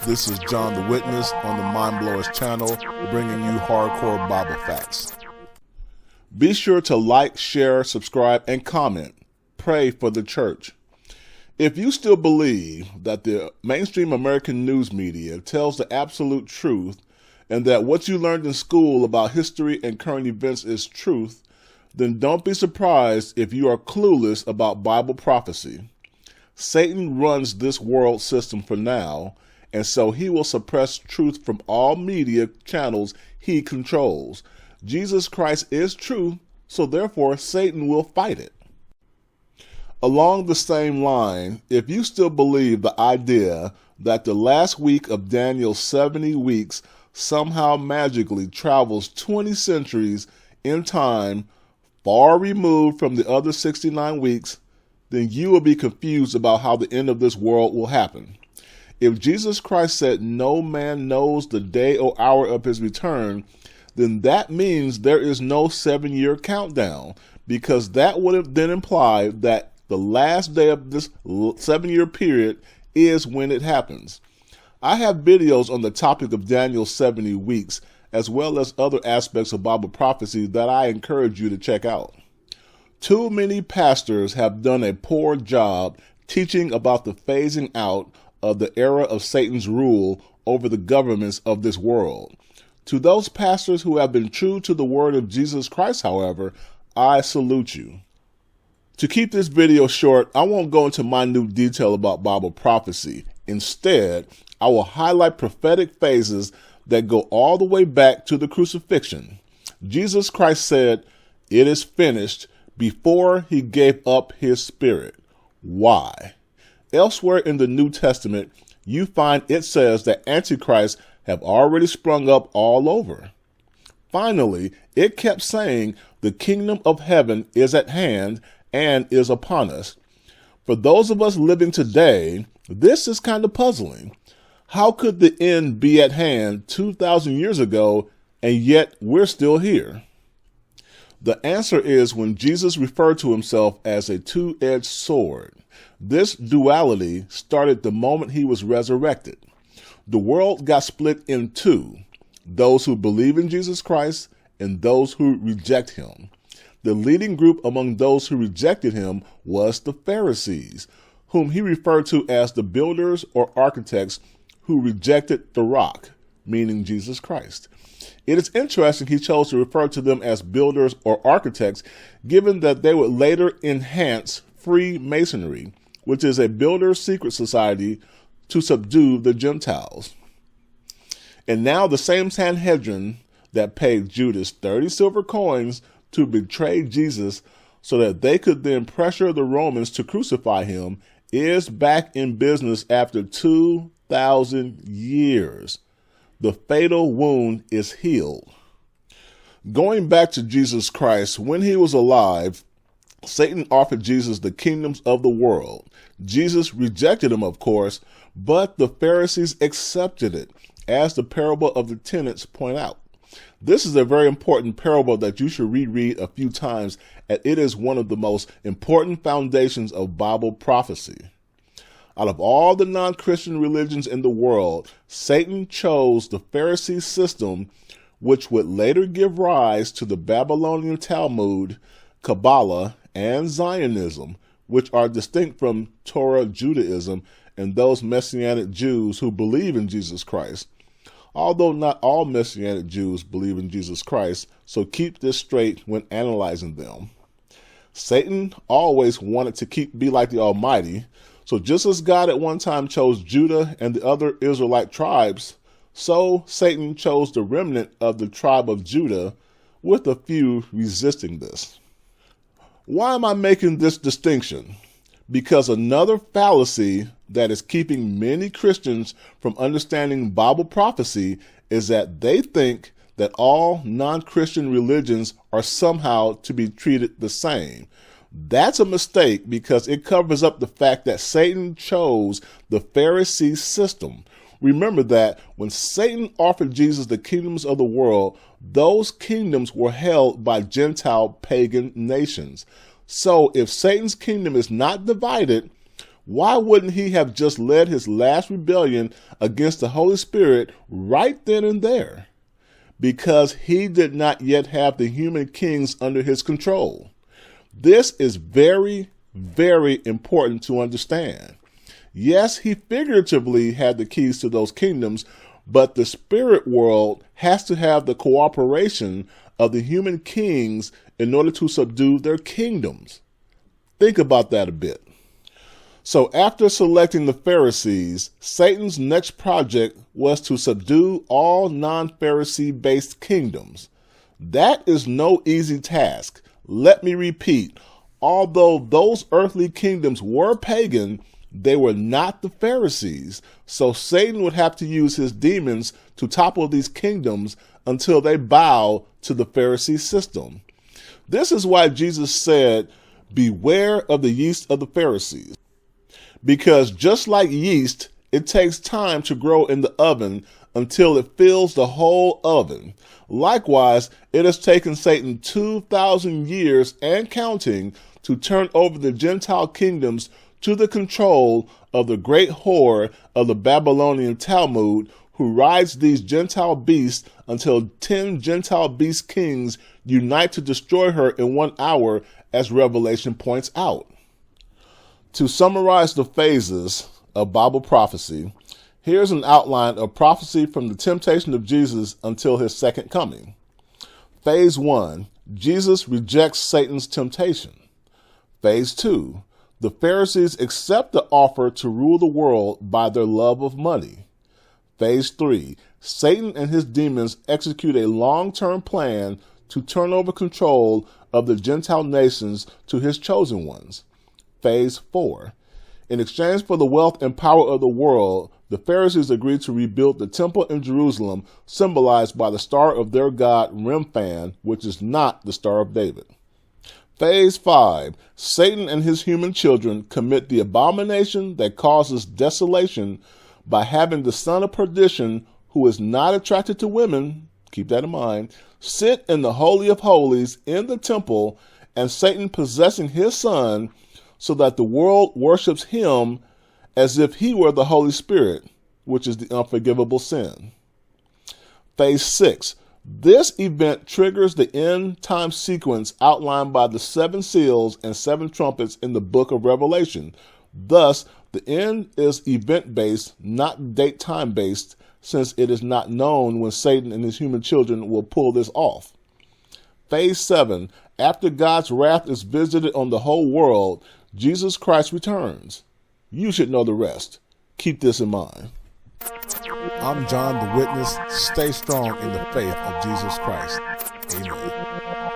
This is John the Witness on the Mind Blowers channel, bringing you hardcore Bible facts. Be sure to like, share, subscribe, and comment. Pray for the church. If you still believe that the mainstream American news media tells the absolute truth and that what you learned in school about history and current events is truth, then don't be surprised if you are clueless about Bible prophecy. Satan runs this world system for now, and so he will suppress truth from all media channels he controls. Jesus Christ is true, so therefore Satan will fight it. Along the same line, if you still believe the idea that the last week of Daniel's 70 weeks somehow magically travels 20 centuries in time, far removed from the other 69 weeks, then you will be confused about how the end of this world will happen. If Jesus Christ said no man knows the day or hour of his return, then that means there is no 7-year countdown, because that would have then implied that the last day of this 7-year period is when it happens. I have videos on the topic of Daniel's 70 weeks, as well as other aspects of Bible prophecy that I encourage you to check out. Too many pastors have done a poor job teaching about the phasing out of the era of Satan's rule over the governments of this world. To those pastors who have been true to the word of Jesus Christ, however, I salute you. To keep this video short, I won't go into minute detail about Bible prophecy. Instead, I will highlight prophetic phases that go all the way back to the crucifixion. Jesus Christ said, "It is finished," before he gave up his spirit. Why? Elsewhere in the New Testament, you find it says that Antichrists have already sprung up all over. Finally, it kept saying the kingdom of heaven is at hand and is upon us. For those of us living today, this is kind of puzzling. How could the end be at hand 2,000 years ago, and yet we're still here? The answer is when Jesus referred to himself as a two-edged sword. This duality started the moment he was resurrected. The world got split in two, those who believe in Jesus Christ and those who reject him. The leading group among those who rejected him was the Pharisees, whom he referred to as the builders or architects who rejected the rock, meaning Jesus Christ. It is interesting he chose to refer to them as builders or architects, given that they would later enhance Freemasonry, which is a builder's secret society to subdue the Gentiles. And now the same Sanhedrin that paid Judas 30 silver coins to betray Jesus so that they could then pressure the Romans to crucify him is back in business after 2,000 years. The fatal wound is healed. Going back to Jesus Christ, when he was alive, Satan offered Jesus the kingdoms of the world. Jesus rejected him, of course, but the Pharisees accepted it, as the parable of the tenants point out. This is a very important parable that you should reread a few times, and it is one of the most important foundations of Bible prophecy. Out of all the non-Christian religions in the world, Satan chose the Pharisee system, which would later give rise to the Babylonian Talmud, Kabbalah, and Zionism, which are distinct from Torah Judaism and those Messianic Jews who believe in Jesus Christ. Although not all Messianic Jews believe in Jesus Christ, so keep this straight when analyzing them. Satan always wanted to be like the Almighty, so just as God at one time chose Judah and the other Israelite tribes, so Satan chose the remnant of the tribe of Judah, with a few resisting this. Why am I making this distinction? Because another fallacy that is keeping many Christians from understanding Bible prophecy is that they think that all non-Christian religions are somehow to be treated the same. That's a mistake, because it covers up the fact that Satan chose the Pharisee system. Remember that when Satan offered Jesus the kingdoms of the world, those kingdoms were held by Gentile pagan nations. So if Satan's kingdom is not divided, Why wouldn't he have just led his last rebellion against the Holy Spirit right then and there? Because he did not yet have the human kings under his control. This is very, very important to understand. Yes, he figuratively had the keys to those kingdoms, but the spirit world has to have the cooperation of the human kings in order to subdue their kingdoms. Think about that a bit. So after selecting the Pharisees, Satan's next project was to subdue all non-Pharisee based kingdoms. That is no easy task. Let me repeat, although those earthly kingdoms were pagan, they were not the Pharisees. So Satan would have to use his demons to topple these kingdoms until they bow to the Pharisee system. This is why Jesus said, "Beware of the yeast of the Pharisees." Because just like yeast, it takes time to grow in the oven until it fills the whole oven. Likewise, it has taken Satan 2,000 years and counting to turn over the Gentile kingdoms to the control of the great whore of the Babylonian Talmud, who rides these Gentile beasts until 10 Gentile beast kings unite to destroy her in 1 hour, as Revelation points out. To summarize the phases of Bible prophecy, here's an outline of prophecy from the temptation of Jesus until his second coming. Phase 1, Jesus rejects Satan's temptation. Phase 2, the Pharisees accept the offer to rule the world by their love of money. Phase 3, Satan and his demons execute a long-term plan to turn over control of the Gentile nations to his chosen ones. Phase 4. In exchange for the wealth and power of the world, the Pharisees agreed to rebuild the temple in Jerusalem, symbolized by the star of their god Remphan, which is not the Star of David. Phase 5. Satan and his human children commit the abomination that causes desolation by having the son of perdition, who is not attracted to women, keep that in mind, sit in the Holy of Holies in the temple, and Satan possessing his son, so that the world worships him as if he were the Holy Spirit, which is the unforgivable sin. Phase 6. This event triggers the end time sequence outlined by the 7 seals and 7 trumpets in the book of Revelation. Thus, the end is event-based, not date-time-based, since it is not known when Satan and his human children will pull this off. Phase 7. After God's wrath is visited on the whole world, Jesus Christ returns. You should know the rest. Keep this in mind. I'm John the Witness. Stay strong in the faith of Jesus Christ. Amen.